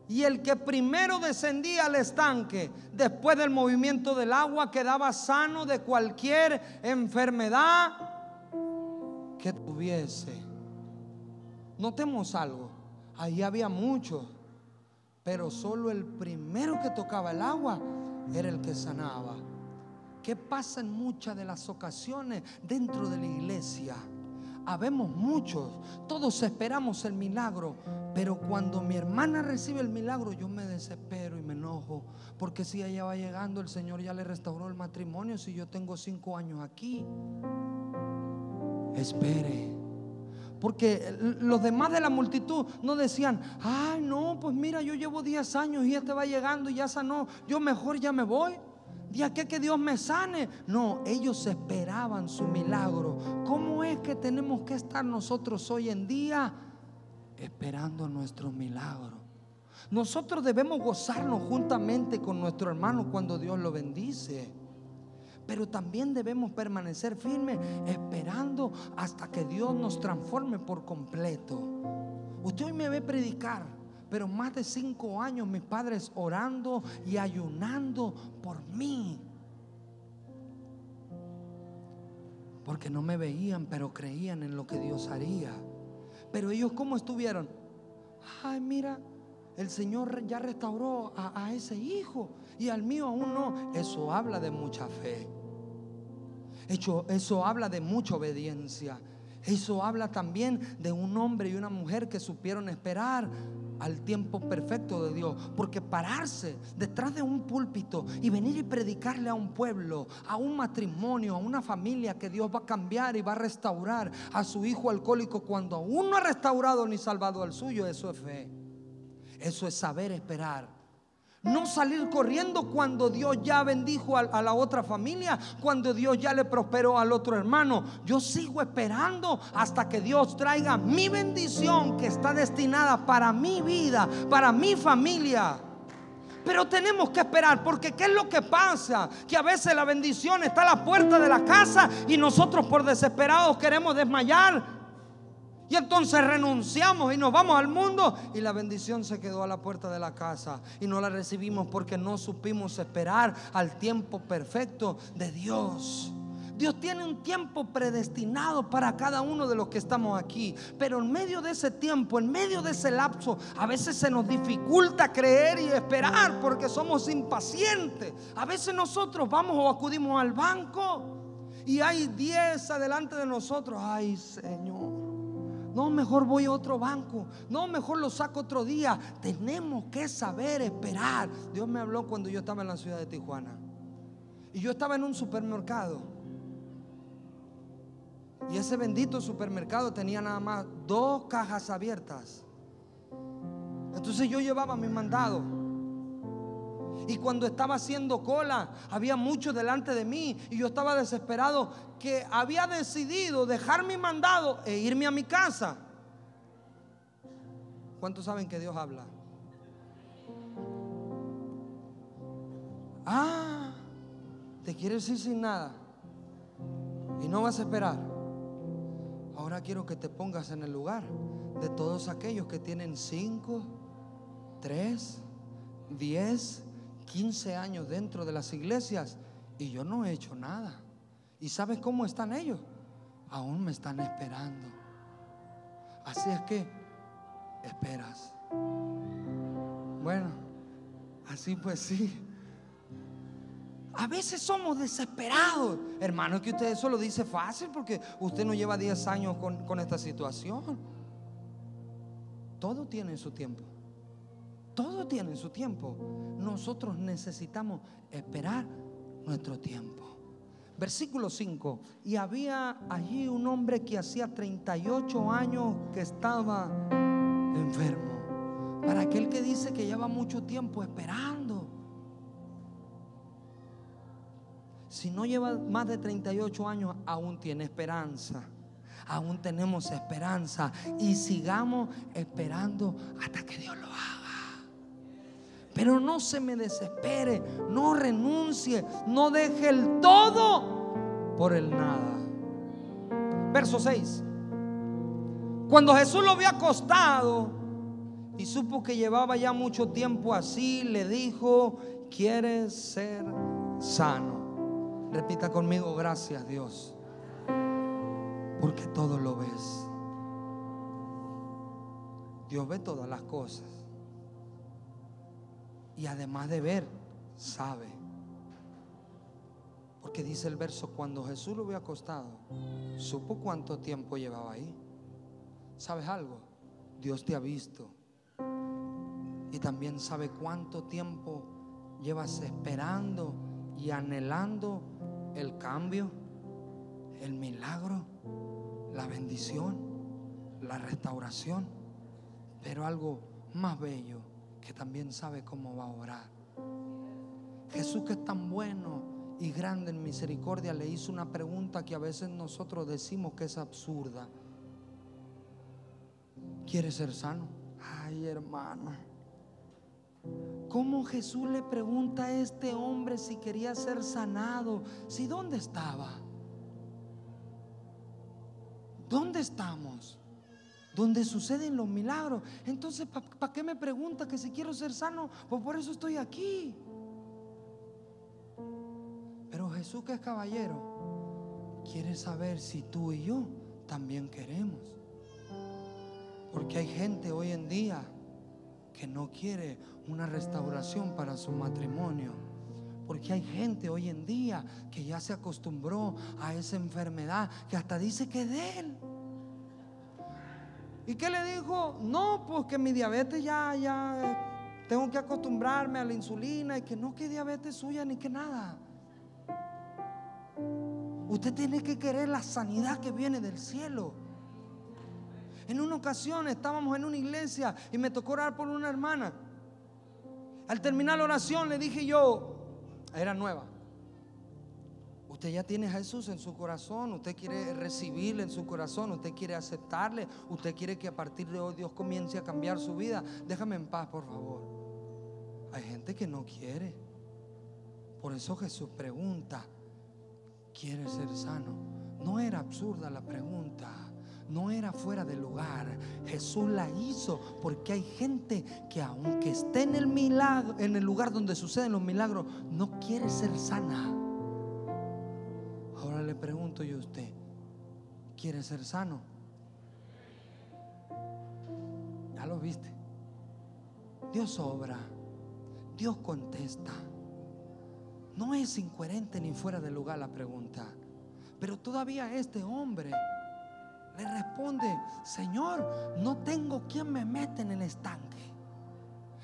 Y el que primero descendía al estanque, después del movimiento del agua, quedaba sano de cualquier enfermedad que tuviese. Notemos algo. Ahí había muchos, pero solo el primero que tocaba el agua era el que sanaba. ¿Qué pasa en muchas de las ocasiones dentro de la iglesia? Habemos muchos, todos esperamos el milagro, pero cuando mi hermana recibe el milagro, yo me desespero y me enojo, porque si ella va llegando, el Señor ya le restauró el matrimonio. Si yo tengo 5 años aquí, espere. Porque los demás de la multitud no decían: ay, no, pues mira, yo llevo 10 años y este va llegando y ya sanó, yo mejor ya me voy. ¿Y a qué que Dios me sane? No, ellos esperaban su milagro. ¿Cómo es que tenemos que estar nosotros hoy en día esperando nuestro milagro? Nosotros debemos gozarnos juntamente con nuestro hermano cuando Dios lo bendice, pero también debemos permanecer firmes esperando hasta que Dios nos transforme por completo. Usted hoy me ve predicar, pero más de 5 años mis padres orando y ayunando por mí, porque no me veían, pero creían en lo que Dios haría. Pero ellos, ¿cómo estuvieron? Ay, mira, el Señor ya restauró a ese hijo y al mío aún no. Eso habla de mucha fe. Eso habla de mucha obediencia. Eso habla también de un hombre y una mujer que supieron esperar al tiempo perfecto de Dios. Porque pararse detrás de un púlpito y venir y predicarle a un pueblo, a un matrimonio, a una familia que Dios va a cambiar y va a restaurar a su hijo alcohólico cuando aún no ha restaurado ni salvado al suyo, eso es fe. Eso es saber esperar. No salir corriendo cuando Dios ya bendijo a la otra familia, cuando Dios ya le prosperó al otro hermano. Yo sigo esperando hasta que Dios traiga mi bendición que está destinada para mi vida, para mi familia. Pero tenemos que esperar, porque ¿qué es lo que pasa? Que a veces la bendición está a la puerta de la casa y nosotros por desesperados queremos desmayar. Y entonces renunciamos y nos vamos al mundo y la bendición se quedó a la puerta de la casa y no la recibimos porque no supimos esperar al tiempo perfecto de Dios. Dios tiene un tiempo predestinado para cada uno de los que estamos aquí, pero en medio de ese tiempo, en medio de ese lapso, a veces se nos dificulta creer y esperar porque somos impacientes. A veces nosotros vamos o acudimos al banco y hay 10 adelante de nosotros. Ay, Señor, no, mejor voy a otro banco. No, mejor lo saco otro día. Tenemos que saber esperar. Dios me habló cuando yo estaba en la ciudad de Tijuana y yo estaba en un supermercado, y ese bendito supermercado tenía nada más 2 cajas abiertas. Entonces yo llevaba mi mandado, y cuando estaba haciendo cola había muchos delante de mí y yo estaba desesperado, que había decidido dejar mi mandado e irme a mi casa. ¿Cuántos saben que Dios habla? ¿Te quieres ir sin nada y no vas a esperar? Ahora quiero que te pongas en el lugar de todos aquellos que tienen 5, 3, 10, 15 años dentro de las iglesias y yo no he hecho nada. ¿Y sabes cómo están ellos? Aún me están esperando. Así es que esperas. Bueno, así pues sí. A veces somos desesperados. Hermano, es que usted eso lo dice fácil porque usted no lleva 10 años con esta situación. Todo tiene su tiempo. Todo tiene su tiempo. Nosotros necesitamos esperar nuestro tiempo. Versículo 5. Y había allí un hombre que hacía 38 años que estaba enfermo. Para aquel que dice que lleva mucho tiempo esperando. Si no lleva más de 38 años, aún tiene esperanza. Aún tenemos esperanza. Y sigamos esperando hasta que Dios lo haga. Pero no se me desespere, no renuncie, no deje el todo por el nada. Verso 6. Cuando Jesús lo vio acostado y supo que llevaba ya mucho tiempo así, le dijo: ¿quieres ser sano? Repita conmigo: gracias, Dios, porque todo lo ves. Dios ve todas las cosas. Y además de ver, sabe. Porque dice el verso: cuando Jesús lo vio acostado, supo cuánto tiempo llevaba ahí. ¿Sabes algo? Dios te ha visto y también sabe cuánto tiempo llevas esperando y anhelando el cambio, el milagro, la bendición, la restauración. Pero algo más bello, que también sabe cómo va a orar. Jesús, que es tan bueno y grande en misericordia, le hizo una pregunta que a veces nosotros decimos que es absurda. ¿Quieres ser sano? Ay, hermano, ¿cómo Jesús le pregunta a este hombre si quería ser sanado? Si ¿dónde estaba? ¿Dónde estamos? Donde suceden los milagros. Entonces, ¿para qué me pregunta que si quiero ser sano? Pues por eso estoy aquí. Pero Jesús, que es caballero, quiere saber si tú y yo también queremos. Porque hay gente hoy en día que no quiere una restauración para su matrimonio, Porque hay gente hoy en día que ya se acostumbró a esa enfermedad, que hasta dice que es de él. ¿Y qué le dijo? No, pues que mi diabetes ya tengo que acostumbrarme a la insulina. Y que no, que diabetes suya ni que nada. Usted tiene que querer la sanidad que viene del cielo. En una ocasión estábamos en una iglesia y me tocó orar por una hermana. Al terminar la oración le dije yo, era nueva: usted ya tiene a Jesús en su corazón, usted quiere recibirle en su corazón, usted quiere aceptarle, usted quiere que a partir de hoy Dios comience a cambiar su vida. Déjame en paz, por favor. Hay gente que no quiere. Por eso Jesús pregunta: ¿quiere ser sano? No era absurda la pregunta, no era fuera de lugar. Jesús la hizo porque hay gente que aunque esté en el milagro, en el lugar donde suceden los milagros, no quiere ser sana. Ahora le pregunto yo a usted: ¿quiere ser sano? Ya lo viste. Dios obra, Dios contesta. No es incoherente ni fuera de lugar la pregunta. Pero todavía este hombre le responde: Señor, no tengo quien me mete en el estanque.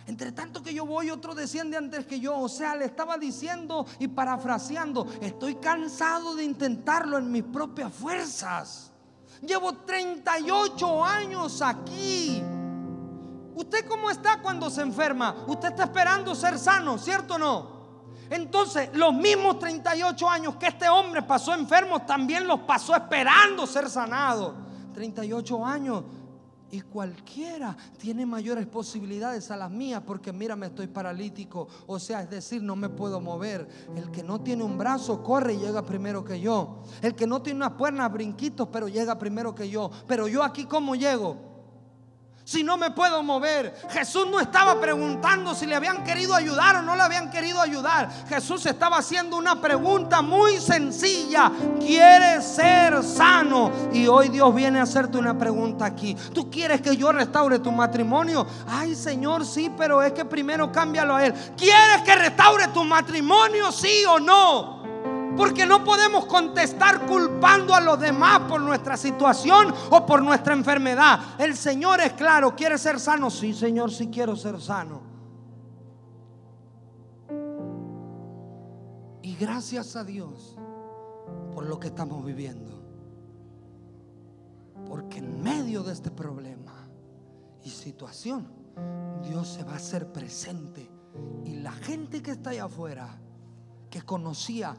Entre tanto que yo voy, otro desciende antes que yo. O sea, le estaba diciendo y parafraseando: estoy cansado de intentarlo en mis propias fuerzas. Llevo 38 años aquí. ¿Usted cómo está cuando se enferma? Usted está esperando ser sano, ¿cierto o no? Entonces, los mismos 38 años que este hombre pasó enfermo, también los pasó esperando ser sanado. 38 años. Y cualquiera tiene mayores posibilidades a las mías, porque mírame, estoy paralítico. O sea, es decir, no me puedo mover. El que no tiene un brazo corre y llega primero que yo. El que no tiene unas piernas, brinquitos, pero llega primero que yo. Pero yo aquí, ¿cómo llego? Si no me puedo mover. Jesús no estaba preguntando si le habían querido ayudar o no le habían querido ayudar. Jesús estaba haciendo una pregunta muy sencilla: ¿quieres ser sano? Y hoy Dios viene a hacerte una pregunta aquí. ¿Tú quieres que yo restaure tu matrimonio? Ay, Señor, sí, pero es que primero cámbialo a Él. ¿Quieres que restaure tu matrimonio, sí o no? Porque no podemos contestar culpando a los demás por nuestra situación o por nuestra enfermedad. El Señor es claro: ¿quieres ser sano? Sí, Señor, sí quiero ser sano. Y gracias a Dios por lo que estamos viviendo. Porque en medio de este problema y situación, Dios se va a hacer presente. Y la gente que está allá afuera, que conocía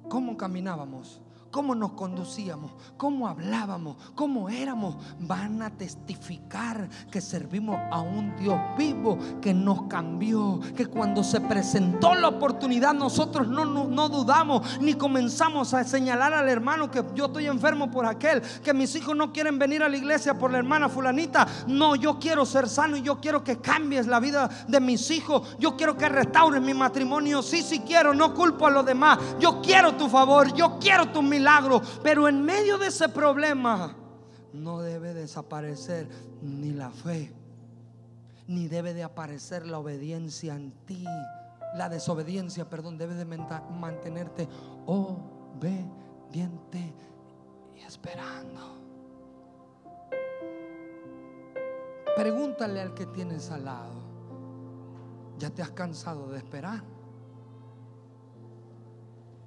cómo caminábamos, cómo nos conducíamos, cómo hablábamos, cómo éramos, van a testificar que servimos a un Dios vivo que nos cambió, que cuando se presentó la oportunidad nosotros no dudamos ni comenzamos a señalar al hermano que yo estoy enfermo por aquel, que mis hijos no quieren venir a la iglesia por la hermana fulanita. No, yo quiero ser sano y yo quiero que cambies la vida de mis hijos. Yo quiero que restaures mi matrimonio. Sí quiero, no culpo a los demás. Yo quiero tu favor, yo quiero tu milagro. Pero en medio de ese problema no debe desaparecer ni la fe, ni debe de aparecer la obediencia en ti. La desobediencia, perdón, debe de mantenerte obediente y esperando. Pregúntale al que tienes al lado: ¿ya te has cansado de esperar?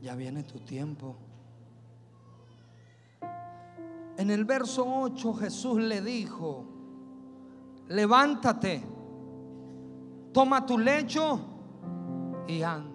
Ya viene tu tiempo. En el verso 8 Jesús le dijo: levántate, toma tu lecho y anda.